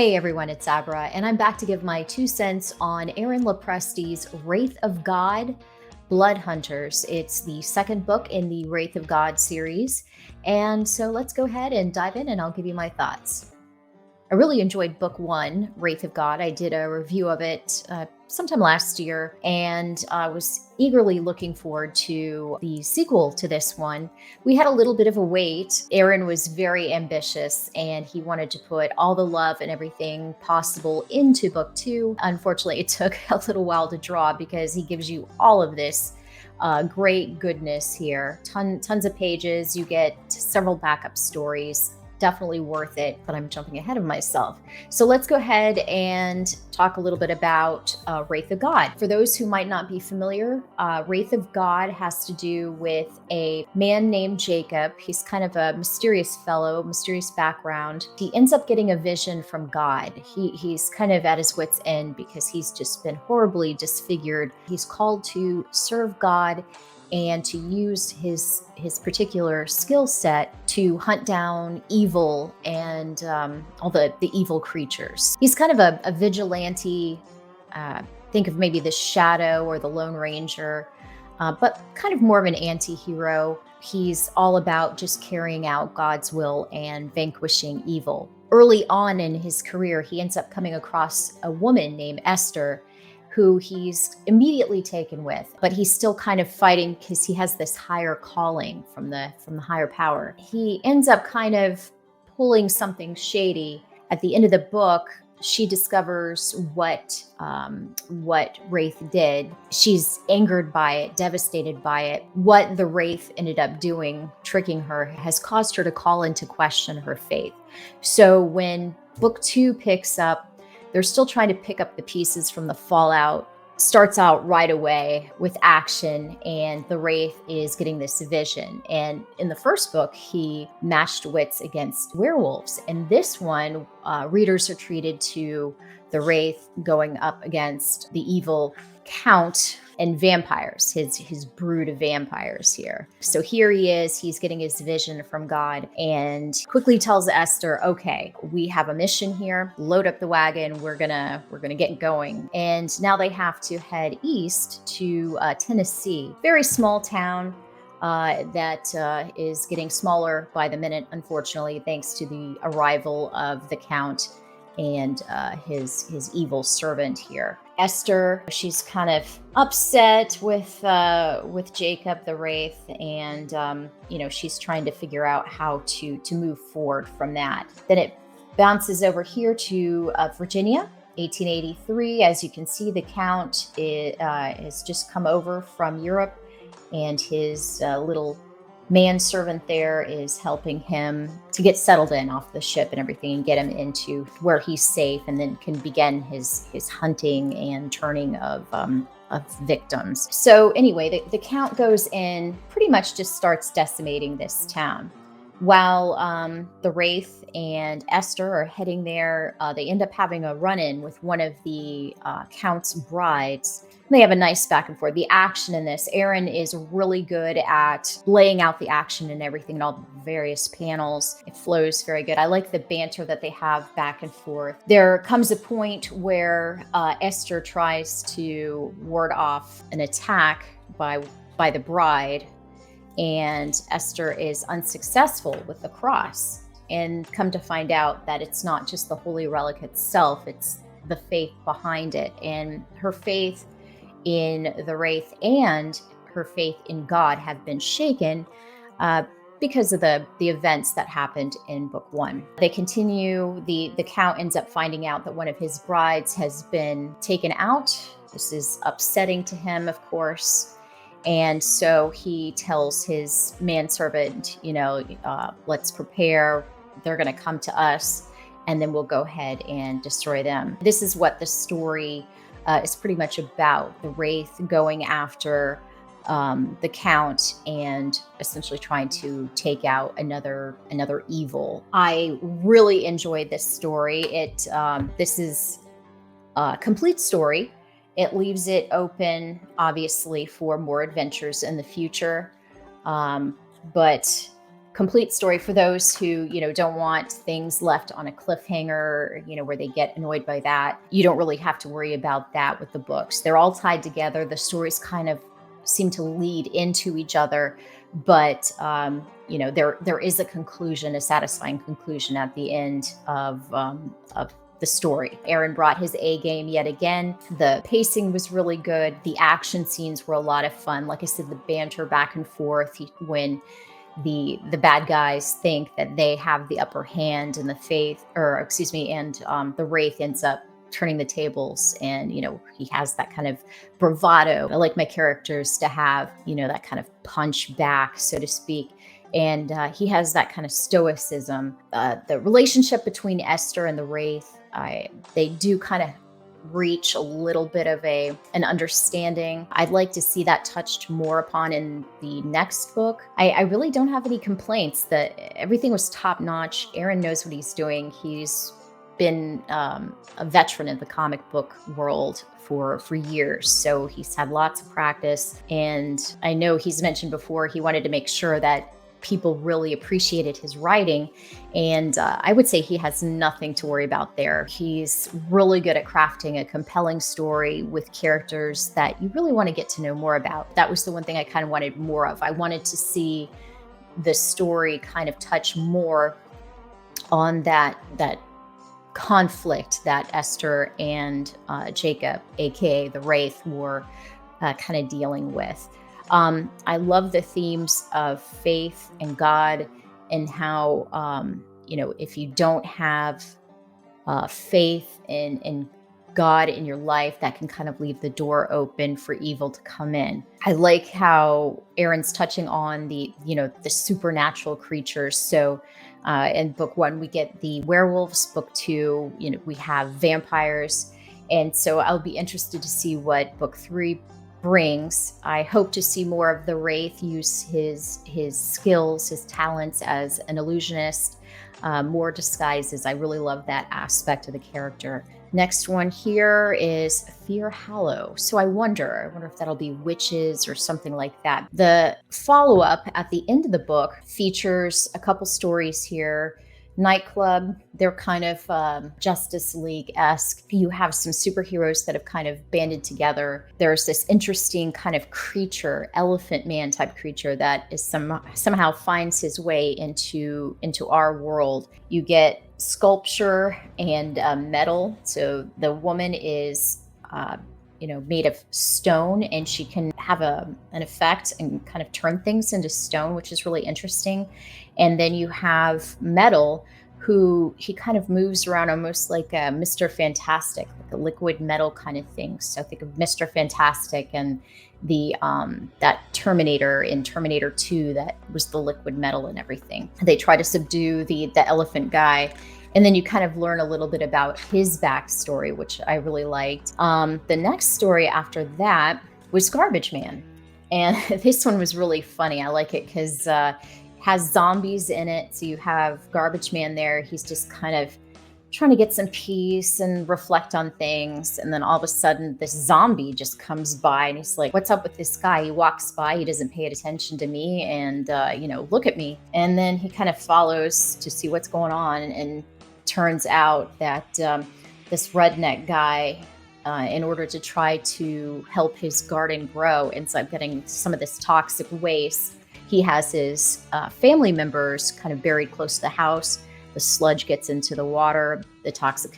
Hey everyone, it's Abra, and I'm back to give my 2 cents on Aaron Lopresti's Wraith of God, Blood Hunters. It's the second book in the Wraith of God series, and so let's go ahead and dive in and I'll give you my thoughts. I really enjoyed book one, Wraith of God. I did a review of it sometime last year, and I was eagerly looking forward to the sequel to this one. We had a little bit of a wait. Aaron was very ambitious, and he wanted to put all the love and everything possible into book two. Unfortunately, it took a little while to draw because he gives you all of this great goodness here. Tons of pages. You get several backup stories. Definitely worth it, but I'm jumping ahead of myself. So let's go ahead and talk a little bit about Wraith of God. For those who might not be familiar, Wraith of God has to do with a man named Jacob. He's kind of a mysterious fellow, mysterious background. He ends up getting a vision from God. He's kind of at his wit's end because he's just been horribly disfigured. He's called to serve God and to use his particular skill set to hunt down evil and all the evil creatures. He's kind of a vigilante. Think of maybe the Shadow or the Lone Ranger, but kind of more of an anti-hero. He's all about just carrying out God's will and vanquishing evil. Early on in his career, he ends up coming across a woman named Esther, who he's immediately taken with, but he's still kind of fighting because he has this higher calling from the higher power. He ends up kind of pulling something shady. At the end of the book, she discovers what Wraith did. She's angered by it, devastated by it. What the Wraith ended up doing, tricking her, has caused her to call into question her faith. So when book two picks up, they're still trying to pick up the pieces from the fallout. Starts out right away with action, and the Wraith is getting this vision. And in the first book, he matched wits against werewolves. And this one, readers are treated to the Wraith going up against the evil Count and vampires, his brood of vampires here. So here he is, he's getting his vision from God and quickly tells Esther, okay, we have a mission here, load up the wagon, we're gonna get going. And now they have to head east to Tennessee, very small town that is getting smaller by the minute, unfortunately, thanks to the arrival of the Count and his evil servant here. Esther, she's kind of upset with Jacob the Wraith, and she's trying to figure out how to move forward from that. Then it bounces over here to Virginia, 1883. As you can see, the Count has just come over from Europe, and his little manservant there is helping him to get settled in off the ship and everything and get him into where he's safe, and then can begin his hunting and turning of victims. So anyway, the Count goes in, pretty much just starts decimating this town. While the Wraith and Esther are heading there, they end up having a run-in with one of the Count's brides. They have a nice back and forth. The action in this, Aaron is really good at laying out the action and everything in all the various panels. It flows very good. I like the banter that they have back and forth. There comes a point where Esther tries to ward off an attack by the bride, and Esther is unsuccessful with the cross. And come to find out that it's not just the holy relic itself, it's the faith behind it. And her faith in the Wraith and her faith in God have been shaken because of the events that happened in book one. They continue, the Count ends up finding out that one of his brides has been taken out. This is upsetting to him, of course. And so he tells his manservant, let's prepare. They're going to come to us, and then we'll go ahead and destroy them. This is what the story is pretty much about: the Wraith going after the Count and essentially trying to take out another evil. I really enjoyed this story. This is a complete story. It leaves it open, obviously, for more adventures in the future. But complete story for those who, don't want things left on a cliffhanger, where they get annoyed by that. You don't really have to worry about that with the books. They're all tied together. The stories kind of seem to lead into each other, but there is a conclusion, a satisfying conclusion at the end of the story. Aaron brought his A game yet again. The pacing was really good. The action scenes were a lot of fun. Like I said, the banter back and forth when the bad guys think that they have the upper hand, and the Wraith ends up turning the tables, and he has that kind of bravado. I like my characters to have that kind of punch back, so to speak. And he has that kind of stoicism. The relationship between Esther and the Wraith, they do kind of reach a little bit of an understanding. I'd like to see that touched more upon in the next book. I really don't have any complaints. That everything was top notch. Aaron knows what he's doing. He's been a veteran in the comic book world for years, so he's had lots of practice. And I know he's mentioned before he wanted to make sure that people really appreciated his writing, and I would say he has nothing to worry about there. He's really good at crafting a compelling story with characters that you really want to get to know more about. That was the one thing I kind of wanted more of. I wanted to see the story kind of touch more on that conflict that Esther and Jacob, aka the Wraith, were kind of dealing with. I love the themes of faith and God, and how, if you don't have faith in God in your life, that can kind of leave the door open for evil to come in. I like how Aaron's touching on the supernatural creatures. So in book 1, we get the werewolves. Book 2, we have vampires. And so I'll be interested to see what book 3 brings. I hope to see more of the Wraith use his skills, his talents as an illusionist, more disguises. I really love that aspect of the character. Next one here is Fear Hollow. So I wonder if that'll be witches or something like that. The follow-up at the end of the book features a couple stories here. Nightclub, they're kind of Justice League-esque. You have some superheroes that have kind of banded together. There's this interesting kind of creature, elephant man type creature, that is somehow finds his way into our world. You get sculpture and metal. So the woman is made of stone, and she can have an effect and kind of turn things into stone, which is really interesting. And then you have Metal, who he kind of moves around almost like a Mr. Fantastic, like a liquid metal kind of thing. So think of Mr. Fantastic and the that Terminator in Terminator 2, that was the liquid metal and everything. They try to subdue the elephant guy. And then you kind of learn a little bit about his backstory, which I really liked. The next story after that was Garbage Man. And this one was really funny. I like it because has zombies in it. So you have Garbage Man there. He's just kind of trying to get some peace and reflect on things. And then all of a sudden this zombie just comes by, and he's like, what's up with this guy? He walks by, he doesn't pay attention to me, and look at me. And then he kind of follows to see what's going on, and turns out that this redneck guy, in order to try to help his garden grow, ends up getting some of this toxic waste. He has his family members kind of buried close to the house. The sludge gets into the water. The toxic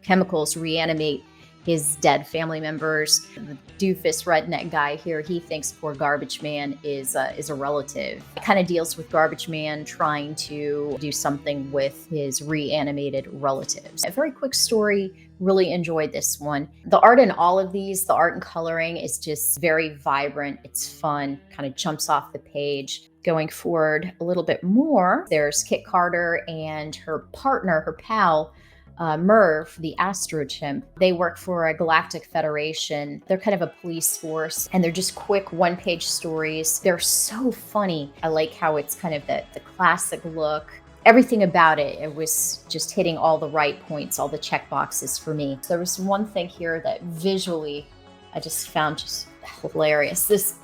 chemicals reanimate his dead family members. The doofus redneck guy here, he thinks poor Garbage Man is a relative. It kind of deals with Garbage Man trying to do something with his reanimated relatives. A very quick story. Really enjoyed this one. The art in all of these, the art and coloring, is just very vibrant. It's fun, kind of jumps off the page. Going forward a little bit more, there's Kit Carter and her partner, her pal, Merv, the Astro Chimp. They work for a galactic federation. They're kind of a police force, and they're just quick one-page stories. They're so funny. I like how it's kind of the classic look. Everything about it was just hitting all the right points, all the check boxes for me. So there was one thing here that visually I just found just hilarious. This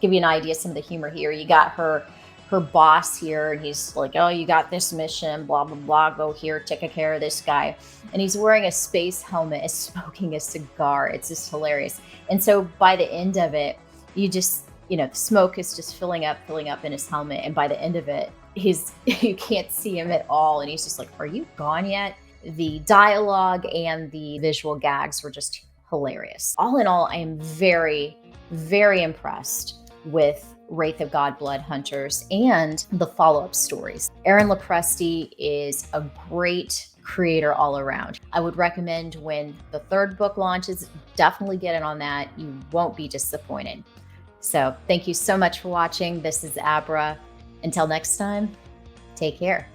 give you an idea of some of the humor here. You got her her boss here, and he's like, oh, you got this mission, blah, blah, blah, go here, take care of this guy. And he's wearing a space helmet and smoking a cigar. It's just hilarious. And so by the end of it, you just, the smoke is just filling up in his helmet. And by the end of it, you can't see him at all. And he's just like, are you gone yet? The dialogue and the visual gags were just hilarious. All in all, I am very, very impressed with Wraith of God, Blood Hunters, and the follow-up stories. Aaron Lopresti is a great creator all around. I would recommend when the third book launches, definitely get in on that. You won't be disappointed. So thank you so much for watching. This is Abra. Until next time, take care.